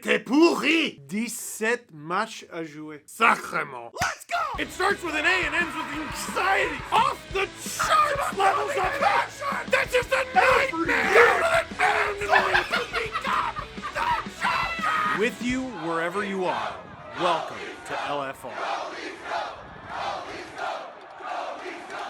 était pourri. 17 matchs à jouer. Sacrement. Let's go. It starts with an A and ends with anxiety. Off the charts levels of passion. That's just a nightmare. With you wherever you are. Welcome to LFR.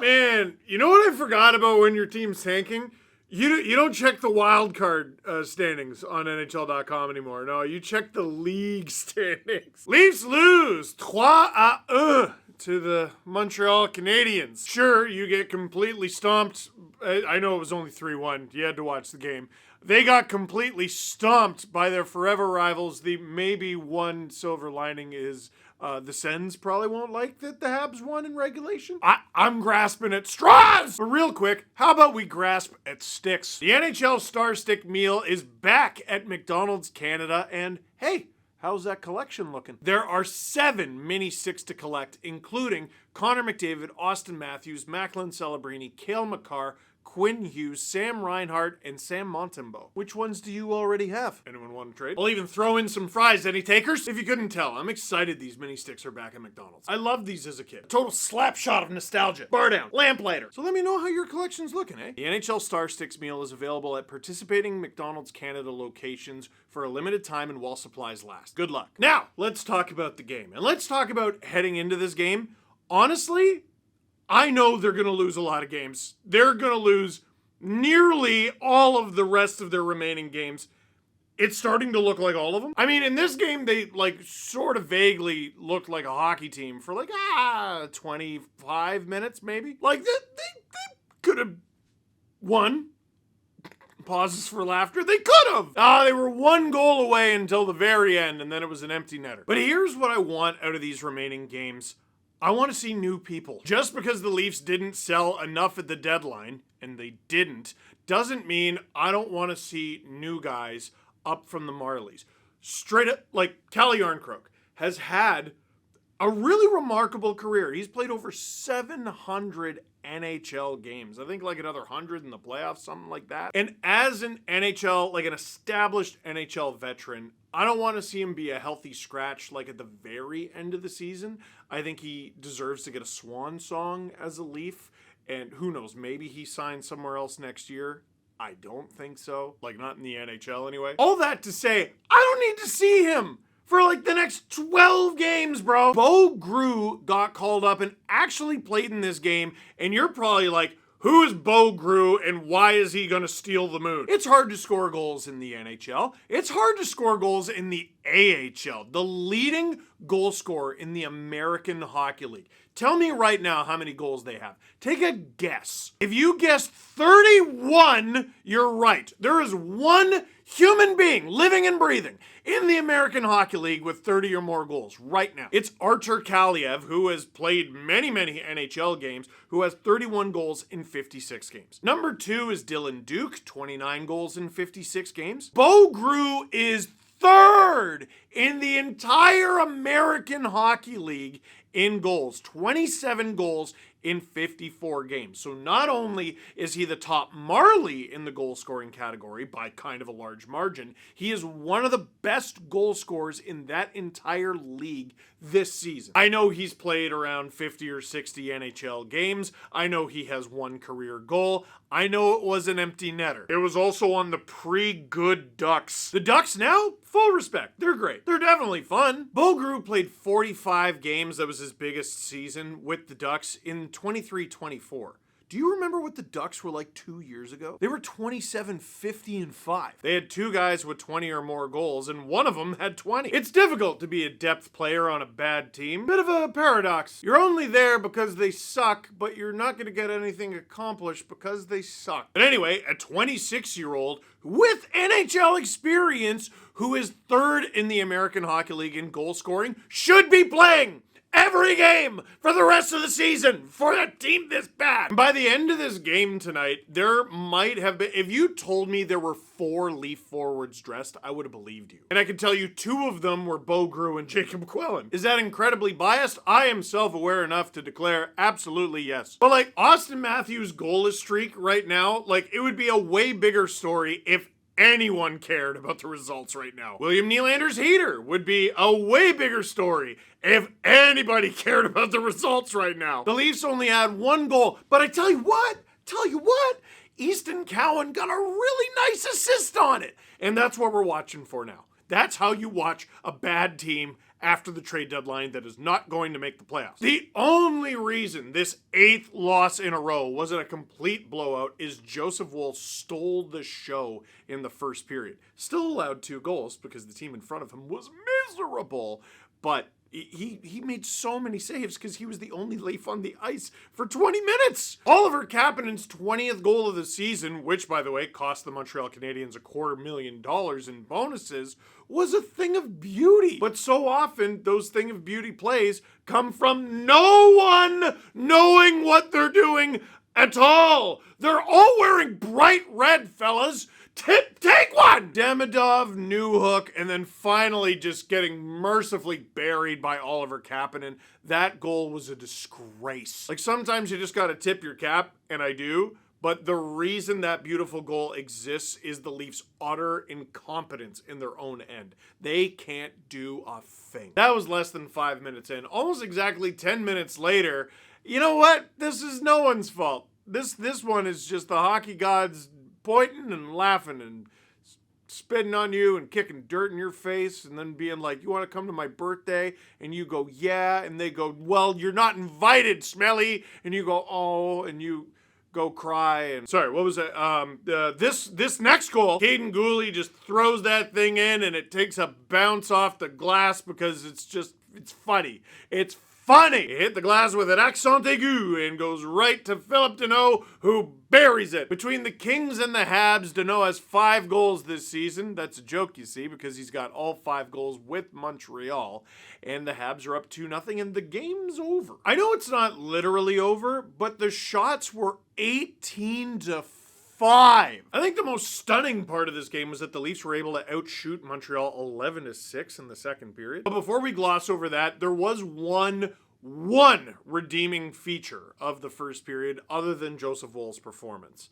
Man, you know what I forgot about when your team's tanking? You don't check the wild card standings on NHL.com anymore. No, you check the league standings. Leafs lose 3-1 to the Montreal Canadiens. Sure, you get completely stomped. I know it was only 3-1. You had to watch the game. They got completely stomped by their forever rivals. The maybe one silver lining is the Sens probably won't like that the Habs won in regulation. I'm grasping at straws! But real quick, how about we grasp at sticks? The NHL Star Stick meal is back at McDonald's Canada, and hey, how's that collection looking? There are 7 mini sticks to collect, including Connor McDavid, Austin Matthews, Macklin Celebrini, Cale Makar, Quinn Hughes, Sam Reinhart, and Sam Montembeault. Which ones do you already have? Anyone want to trade? I'll even throw in some fries. Any takers? If you couldn't tell, I'm excited these mini sticks are back at McDonald's. I loved these as a kid. A total slap shot of nostalgia. Bar down. Lamplighter. So let me know how your collection's looking, eh? The NHL Star Sticks meal is available at participating McDonald's Canada locations for a limited time and while supplies last. Good luck. Now, let's talk about the game. And let's talk about heading into this game. Honestly, I know they're going to lose a lot of games. They're going to lose nearly all of the rest of their remaining games. It's starting to look like all of them. I mean, in this game, they sort of vaguely looked like a hockey team for 25 minutes, maybe. They could have won. Pauses for laughter. They could have. They were 1 goal away until the very end, and then it was an empty netter. But here's what I want out of these remaining games. I want to see new people. Just because the Leafs didn't sell enough at the deadline, and they didn't, doesn't mean I don't want to see new guys up from the Marlies. Straight up, Calle Yarncroke has had a really remarkable career. He's played over 700 NHL games. I think another 100 in the playoffs, something like that. And as an NHL, an established NHL veteran, I don't want to see him be a healthy scratch at the very end of the season. I think he deserves to get a swan song as a Leaf. And who knows, maybe he signs somewhere else next year. I don't think so. Not in the NHL anyway. All that to say, I don't need to see him for the next 12 games, bro. Bo Grew got called up and actually played in this game, and you're probably who is Bo Grew and why is he going to steal the moon? It's hard to score goals in the NHL. It's hard to score goals in the AHL, the leading goal scorer in the American Hockey League. Tell me right now how many goals they have. Take a guess. If you guessed 31, you're right. There is one human being living and breathing in the American Hockey League with 30 or more goals right now. It's Artur Kaliev, who has played many NHL games, who has 31 goals in 56 games. Number 2 is Dylan Duke, 29 goals in 56 games. Bo Grew is 3rd in the entire American Hockey League in goals, 27 goals in 54 games. So not only is he the top Marley in the goal scoring category by kind of a large margin, he is one of the best goal scorers in that entire league this season. I know he's played around 50 or 60 NHL games. I know he has 1 career goal. I know it was an empty netter. It was also on the pre-good Ducks. The Ducks now, full respect. They're great. They're definitely fun. Bo Grew played 45 games. That was his biggest season with the Ducks in 23-24. Do you remember what the Ducks were like 2 years ago? They were 27-50-5. They had 2 guys with 20 or more goals, and one of them had 20. It's difficult to be a depth player on a bad team. Bit of a paradox. You're only there because they suck, but you're not going to get anything accomplished because they suck. But anyway, a 26-year-old with NHL experience who is 3rd in the American Hockey League in goal scoring should be playing every game for the rest of the season for a team this bad. And by the end of this game tonight, there might have been, if you told me there were 4 Leaf forwards dressed, I would have believed you. And I can tell you 2 of them were Bo Grew and Jacob Quillen. Is that incredibly biased? I am self-aware enough to declare absolutely yes. But Austin Matthews' goalless streak right now, it would be a way bigger story if anyone cared about the results right now. William Nylander's heater would be a way bigger story if anybody cared about the results right now. The Leafs only had one goal, but I tell you what, Easton Cowan got a really nice assist on it. And that's what we're watching for now. That's how you watch a bad team after the trade deadline that is not going to make the playoffs. The only reason this 8th loss in a row wasn't a complete blowout is Joseph Woll stole the show in the first period. Still allowed 2 goals because the team in front of him was miserable, but he made so many saves because he was the only Leaf on the ice for 20 minutes. Oliver Kapanen's 20th goal of the season, which, by the way, cost the Montreal Canadiens $250,000 in bonuses, was a thing of beauty. But so often, those thing of beauty plays come from no one knowing what they're doing at all. They're all wearing bright red, fellas. Take one! Demidov, Newhook, and then finally just getting mercifully buried by Oliver Kapanen. That goal was a disgrace. Like, sometimes you just gotta tip your cap, and I do, but the reason that beautiful goal exists is the Leafs' utter incompetence in their own end. They can't do a thing. That was less than 5 minutes in. Almost exactly 10 minutes later, you know what? This is no one's fault. This one is just the hockey gods pointing and laughing and spitting on you and kicking dirt in your face and then being like, you want to come to my birthday? And you go, yeah. And they go, well, you're not invited, Smelly. And you go, oh, and you go cry. And sorry, what was it? This next goal, Caden Gooley just throws that thing in and it takes a bounce off the glass because it's funny. It's funny. It hit the glass with an accent aigu and goes right to Philip Deneau, who buries it. Between the Kings and the Habs, Deneau has 5 goals this season. That's a joke, you see, because he's got all 5 goals with Montreal. And the Habs are up 2-0, and the game's over. I know it's not literally over, but the shots were 18-5. I think the most stunning part of this game was that the Leafs were able to outshoot Montreal 11-6 in the second period. But before we gloss over that, there was one redeeming feature of the first period other than Joseph Woll's performance.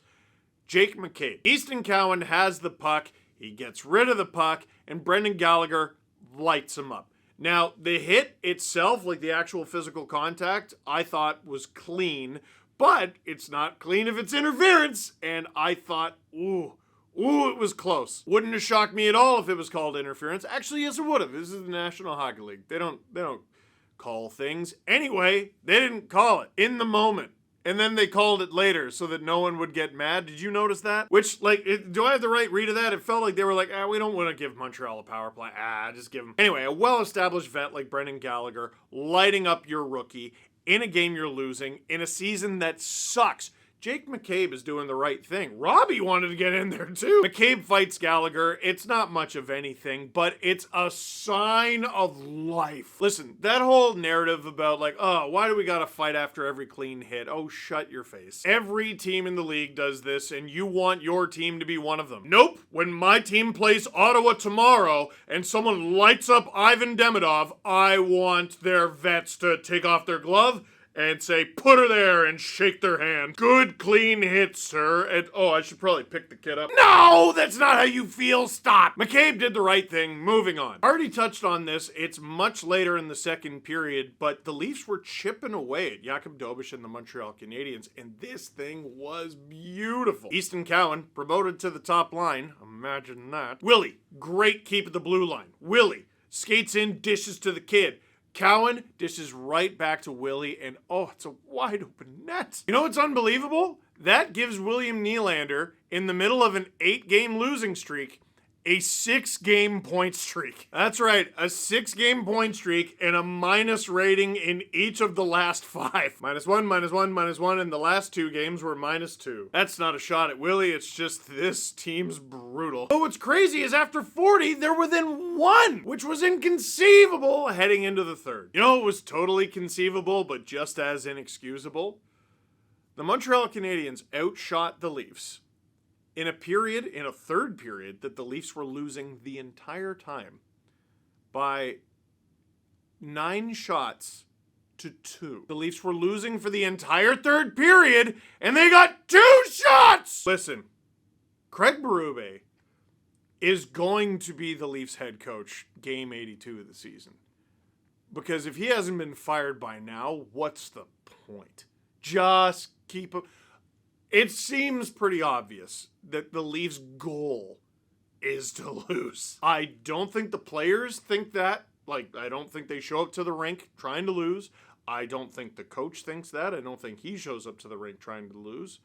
Jake McCabe. Easton Cowan has the puck, he gets rid of the puck, and Brendan Gallagher lights him up. Now, the hit itself, like the actual physical contact, I thought was clean, but it's not clean if it's interference, and I thought, ooh, it was close. Wouldn't have shocked me at all if it was called interference. Actually, yes, it would have. This is the National Hockey League. They don't call things. Anyway, they didn't call it in the moment. And then they called it later so that no one would get mad. Did you notice that? Which, do I have the right read of that? It felt like they were like, we don't want to give Montreal a power play. Just give them. Anyway, a well-established vet like Brendan Gallagher lighting up your rookie in a game you're losing, in a season that sucks. Jake McCabe is doing the right thing. Robbie wanted to get in there too. McCabe fights Gallagher. It's not much of anything, but it's a sign of life. Listen, that whole narrative about why do we gotta fight after every clean hit? Oh, shut your face. Every team in the league does this, and you want your team to be one of them. Nope. When my team plays Ottawa tomorrow and someone lights up Ivan Demidov, I want their vets to take off their glove and say, put her there, and shake their hand. Good, clean hit, sir. And, I should probably pick the kid up. No, that's not how you feel. Stop. McCabe did the right thing. Moving on. Already touched on this. It's much later in the second period, but the Leafs were chipping away at Jakub Dobeš and the Montreal Canadiens, and this thing was beautiful. Easton Cowan, promoted to the top line. Imagine that. Willie, great keep at the blue line. Willie skates in, dishes to the kid. Cowan dishes right back to Willie, and it's a wide open net. You know what's unbelievable? That gives William Nylander, in the middle of an 8-game losing streak, a 6-game point streak. That's right, a 6-game point streak and a minus rating in each of the last 5. -1, -1, -1, and the last 2 games were -2. That's not a shot at Willie, it's just this team's brutal. But what's crazy is after 40, they're within 1, which was inconceivable heading into the third. You know, it was totally conceivable, but just as inexcusable. The Montreal Canadiens outshot the Leafs in a third period that the Leafs were losing the entire time by 9 shots to 2. The Leafs were losing for the entire third period, and they got 2 shots! Listen, Craig Berube is going to be the Leafs head coach game 82 of the season. Because if he hasn't been fired by now, what's the point? Just keep him. It seems pretty obvious that the Leafs' goal is to lose. I don't think the players think that. Like, I don't think they show up to the rink trying to lose. I don't think the coach thinks that. I don't think he shows up to the rink trying to lose.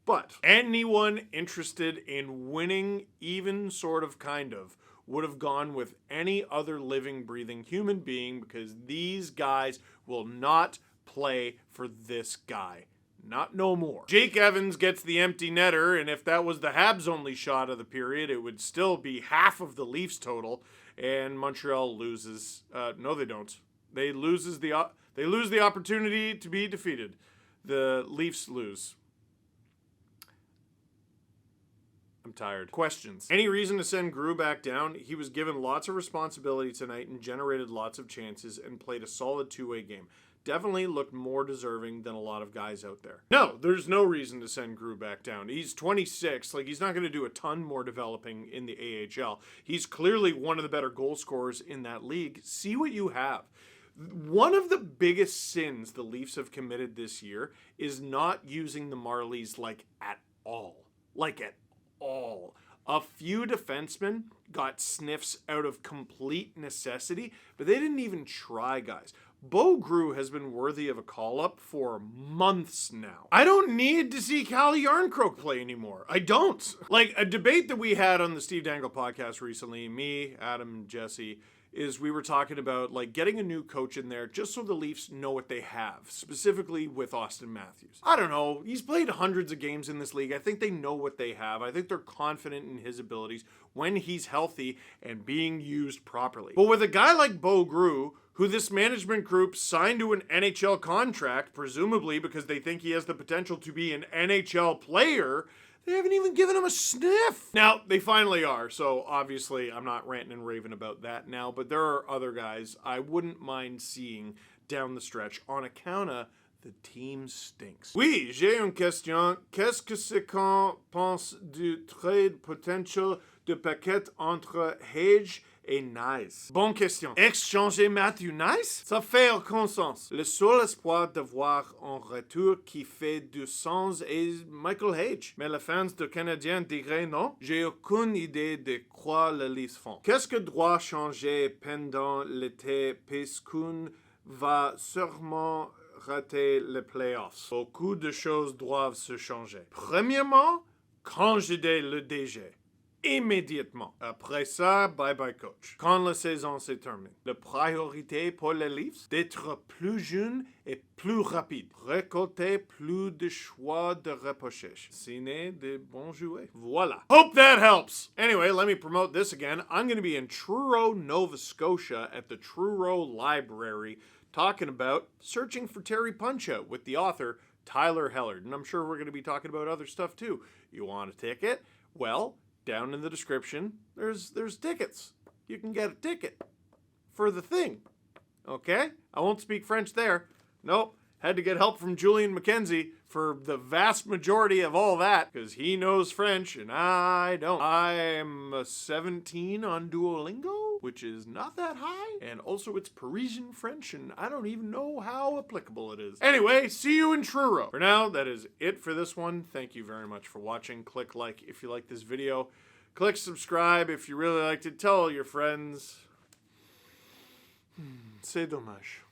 But anyone interested in winning, even sort of kind of, would have gone with any other living, breathing human being, because these guys will not play for this guy. Not no more. Jake Evans gets the empty netter, and if that was the Habs' only shot of the period, it would still be half of the Leafs total, and Montreal loses. No, they don't. They lose the opportunity to be defeated. The Leafs lose. I'm tired. Questions. Any reason to send Grew back down? He was given lots of responsibility tonight and generated lots of chances and played a solid two-way game. Definitely looked more deserving than a lot of guys out there. No, there's no reason to send Grew back down. He's 26. Like, he's not going to do a ton more developing in the AHL. He's clearly one of the better goal scorers in that league. See what you have. One of the biggest sins the Leafs have committed this year is not using the Marlies, like, at all. Like, at all. A few defensemen got sniffs out of complete necessity, but they didn't even try, guys. Bo Grew has been worthy of a call-up for months now. I don't need to see Cal Yarncroke play anymore. I don't. Like, a debate that we had on the Steve Dangle podcast recently, me, Adam, and Jesse, is we were talking about, like, getting a new coach in there just so the Leafs know what they have, specifically with Austin Matthews. I don't know. He's played hundreds of games in this league. I think they know what they have. I think they're confident in his abilities when he's healthy and being used properly. But with a guy like Bo Grew, who this management group signed to an NHL contract, presumably because they think he has the potential to be an NHL player, they haven't even given him a sniff. Now, they finally are, so obviously I'm not ranting and raving about that now, but there are other guys I wouldn't mind seeing down the stretch on account of the team stinks. Oui, j'ai une question. Qu'est-ce que qu'on pense du trade potential de Paquette entre Hage et Nice? Bonne question. Échanger Matthew Nice? Ça fait aucun sens. Le seul espoir d'avoir un retour qui fait du sens est Michael Hage. Mais les fans de Canadiens diraient non. J'ai aucune idée de quoi les Leafs font. Qu'est-ce que doit changer pendant l'été puisqu'on va sûrement rater les playoffs? Beaucoup de choses doivent se changer. Premièrement, congéder le DG. Immédiatement. Après ça, bye-bye coach. Quand la saison se termine. La priorité pour les Leafs, d'être plus jeune et plus rapide. Récolter plus de choix de repêchage. Signer de bons joueurs. Voilà. Hope that helps. Anyway, let me promote this again. I'm going to be in Truro, Nova Scotia at the Truro Library talking about Searching for Terry Punch-Out with the author Tyler Hellard. And I'm sure we're going to be talking about other stuff too. You want a ticket? Well, down in the description, there's tickets. You can get a ticket for the thing. Okay? I won't speak French there. Nope. Had to get help from Julian McKenzie for the vast majority of all that, because he knows French and I don't. I'm a 17 on Duolingo, which is not that high, and also it's Parisian French, and I don't even know how applicable it is. Anyway, see you in Truro. For now, that is it for this one. Thank you very much for watching. Click like if you like this video. Click subscribe if you really liked it. Tell all your friends. C'est dommage.